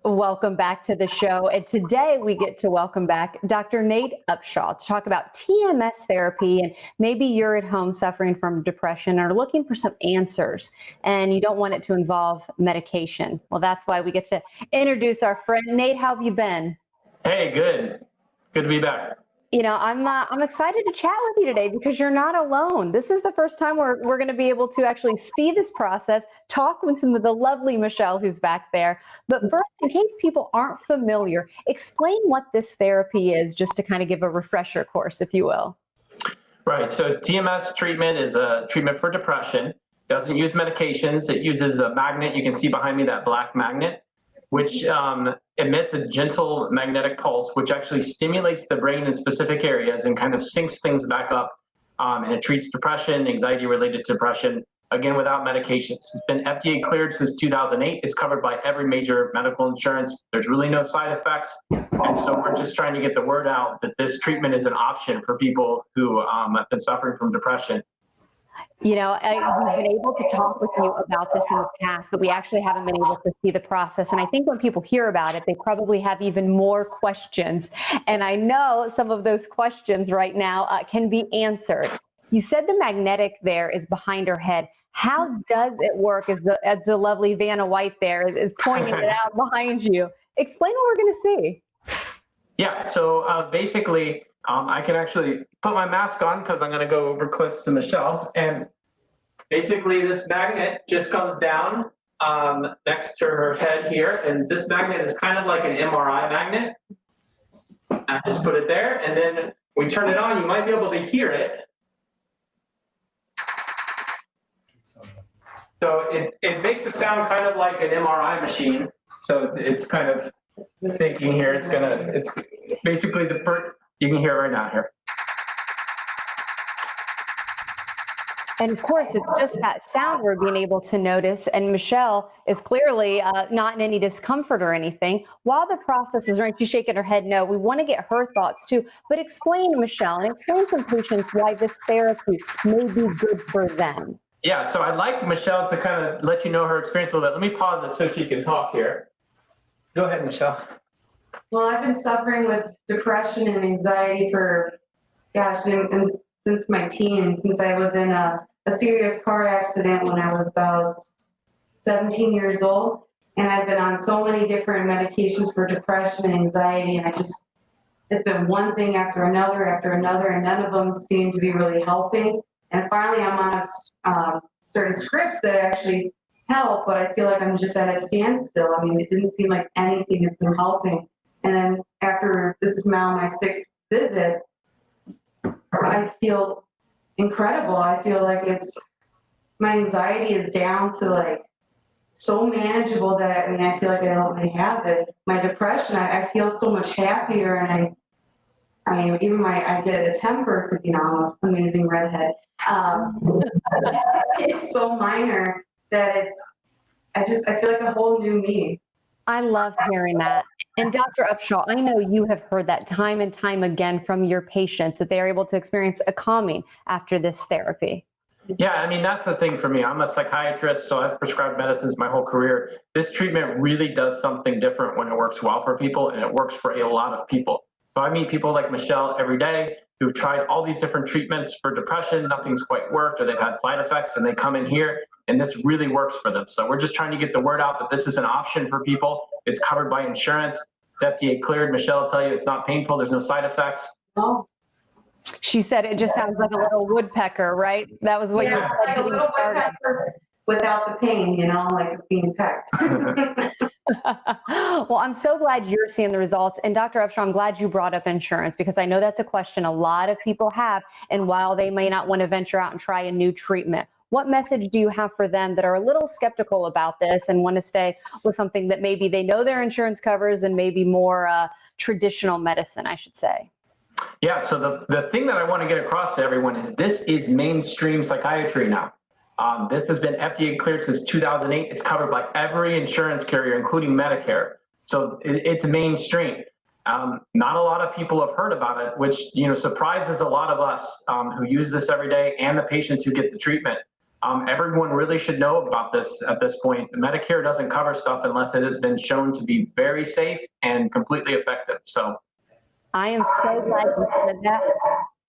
Welcome back to the show. And today we get to welcome back Dr. Nate Upshaw to talk about TMS therapy. And maybe you're at home suffering from depression or looking for some answers and you don't want it to involve medication. Well, that's why we get to introduce our friend. Nate, how have you been? Hey, good. Good to be back. I'm excited to chat with you today because you're not alone. This is the first time we're going to be able to actually see this process, talk with the lovely Michelle who's back there. But first, in case people aren't familiar, explain what this therapy is, just to kind of give a refresher course, if you will. Right. So TMS treatment is a treatment for depression. Doesn't use medications. It uses a magnet. You can see behind me that black magnet, which emits a gentle magnetic pulse, which actually stimulates the brain in specific areas and kind of syncs things back up. And it treats depression, anxiety related to depression, again, without medications. It's been FDA cleared since 2008. It's covered by every major medical insurance. There's really no side effects. And so we're just trying to get the word out that this treatment is an option for people who have been suffering from depression. We've been able to talk with you about this in the past, but we actually haven't been able to see the process. And I think when people hear about it, they probably have even more questions. And I know some of those questions right now can be answered. You said the magnetic there is behind her head. How does it work as the lovely Vanna White there is pointing it out behind you? Explain what we're going to see. Yeah, so basically, I can actually put my mask on because I'm going to go over close to Michelle. And basically, this magnet just comes down next to her head here. And this magnet is kind of like an MRI magnet. I just put it there, and then we turn it on. You might be able to hear it. So it makes a sound kind of like an MRI machine. So it's kind of thinking here. It's basically you can hear it right now here. And of course, it's just that sound we're being able to notice. And Michelle is clearly not in any discomfort or anything. While the process is running, she's shaking her head no. We want to get her thoughts too. But explain, Michelle, and explain to patients why this therapy may be good for them. Yeah, so I'd like Michelle to kind of let you know her experience a little bit. Let me pause it so she can talk here. Go ahead, Michelle. Well, I've been suffering with depression and anxiety for, and since my teens, since I was in a serious car accident when I was about 17 years old. And I've been on so many different medications for depression and anxiety. And it's been one thing after another, and none of them seem to be really helping. And finally, I'm on certain scripts that actually help, but I feel like I'm just at a standstill. I mean, it didn't seem like anything has been helping. And then after this is now my 6th visit, I feel incredible. I feel like my anxiety is down to like so manageable that I feel like I don't really have it. My depression, I feel so much happier, and I get a temper because I'm an amazing redhead. It's so minor that I feel like a whole new me. I love hearing that. And Dr. Upshaw, I know you have heard that time and time again from your patients that they are able to experience a calming after this therapy. Yeah, that's the thing for me. I'm a psychiatrist, so I've prescribed medicines my whole career. This treatment really does something different when it works well for people, and it works for a lot of people. So I meet people like Michelle every day who've tried all these different treatments for depression, nothing's quite worked, or they've had side effects, and they come in here, and this really works for them. So we're just trying to get the word out that this is an option for people. It's covered by insurance. It's FDA cleared. Michelle will tell you it's not painful. There's no side effects. Oh. She said it just sounds like a little woodpecker, right? That was what you said. Like a little woodpecker without the pain, like being pecked. Well, I'm so glad you're seeing the results. And Dr. Upshaw, I'm glad you brought up insurance because I know that's a question a lot of people have. And while they may not want to venture out and try a new treatment, what message do you have for them that are a little skeptical about this and want to stay with something that maybe they know their insurance covers and maybe more traditional medicine, I should say? Yeah, so the thing that I want to get across to everyone is this is mainstream psychiatry now. This has been FDA cleared since 2008. It's covered by every insurance carrier, including Medicare. So it's mainstream. Not a lot of people have heard about it, which surprises a lot of us who use this every day and the patients who get the treatment. everyone really should know about this at this point. Medicare doesn't cover stuff unless it has been shown to be very safe and completely effective. So I am so glad you said that.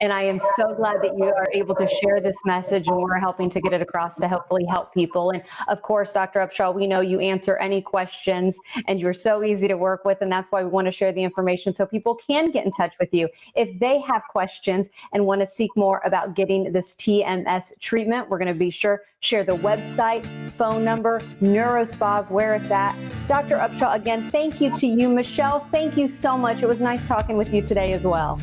And I am so glad that you are able to share this message, and we're helping to get it across to hopefully help people. And of course, Dr. Upshaw, we know you answer any questions, and you're so easy to work with. And that's why we want to share the information so people can get in touch with you if they have questions and want to seek more about getting this TMS treatment. We're going to be sure share the website, phone number, NeuroSpas, where it's at. Dr. Upshaw, again, thank you to you. Michelle, thank you so much. It was nice talking with you today as well.